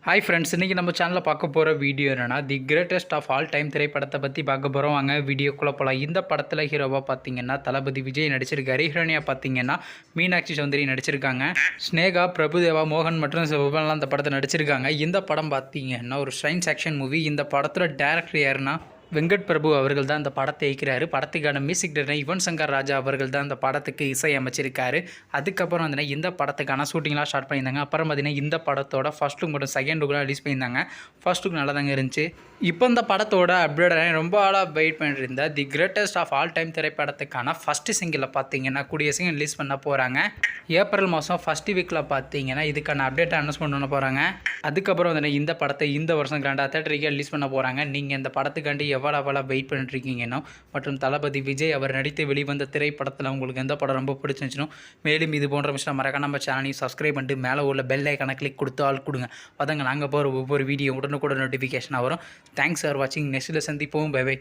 Hi friends, இன்றைக்கி நம்ம சேனலில் பார்க்க போகிற வீடியோ என்னென்னா the greatest of all time திரைப்படத்தை பற்றி பார்க்க போகிறோம். வாங்க வீடியோக்குள்ளே போகலாம். இந்த படத்தில் ஹீரோவாக பார்த்தீங்கன்னா தளபதி விஜய் நடிச்சிருக்காரு. ஹீரோனியாக பார்த்தீங்கன்னா மீனாட்சி சௌந்தரி நடிச்சிருக்காங்க. ஸ்னேகா, பிரபுதேவா, மோகன் மற்றும் சிவபன்லாம் இந்த படத்தை நடிச்சிருக்காங்க. இந்த படம் பார்த்தீங்கன்னா ஒரு சயின்ஸ் ஆக்ஷன் மூவி. இந்த படத்தில் டேரக்டர் யாருன்னா வெங்கட் பிரபு அவர்கள் தான் இந்த படத்தை இயக்கிறாரு. படத்துக்கான மியூசிக் டைரக்டர் யுவன் சங்கர் ராஜா அவர்கள் தான் இந்த படத்துக்கு இசை அமைச்சிருக்காரு. அதுக்கப்புறம் வந்து இந்த படத்துக்கான ஷூட்டிங்லாம் ஸ்டார்ட் பண்ணியிருந்தாங்க. அப்புறம் பார்த்தீங்கன்னா இந்த படத்தோட ஃபர்ஸ்ட் லுக் மற்றும் செகண்ட் லுக்லாம் ரிலீஸ் பண்ணியிருந்தாங்க. ஃபர்ஸ்ட் லுக் நல்லா தாங்க இருந்துச்சு. இப்போ இந்த படத்தோட அப்டேட் ரொம்ப ஆளாக வெயிட் பண்ணிட்டு இருந்த the greatest of all time திரைப்படத்துக்கான ஃபஸ்ட்டு சிங்கிளில் பார்த்தீங்கன்னா கூடிய சிங்கிள் ரிலீஸ் பண்ண போகிறாங்க. ஏப்ரல் மாதம் ஃபஸ்ட் வீக்கில் பார்த்தீங்கன்னா இதுக்கான அப்டேட்டை அனௌன்ஸ்மெண்ட் பண்ண போகிறாங்க. அதுக்கப்புறம் வந்து இந்த படத்தை இந்த வருஷம் கிராண்டாக தேட்டருக்கு ரிலீஸ் பண்ண போகிறாங்க. நீங்கள் இந்த படத்துக்காண்டி எவ்வளோ வெயிட் பண்ணிட்டுருக்கீங்கன்னா மற்றும் தளபதி விஜய் அவர் நடித்து வெளிவந்த திரைப்படத்தில் உங்களுக்கு எந்த படம் ரொம்ப பிடிச்சிருந்துச்சுனோ மேலும் இது போன்ற விஷயம் மறக்காம நம்ம சேனலையும் சப்ஸ்கிரைப் பண்ணிட்டு மேலே உள்ள பெல் ஐக்கானை கிளிக் கொடுத்து ஆள் கொடுங்க. அதங்க நாங்கள் போகிற ஒவ்வொரு வீடியோ உடனுக்குடன் நோட்டிஃபிகேஷனாக வரும். தேங்க்ஸ் ஃபார் வாட்சிங். நெக்ஸ்ட்டில் சந்திப்போம். Bye by.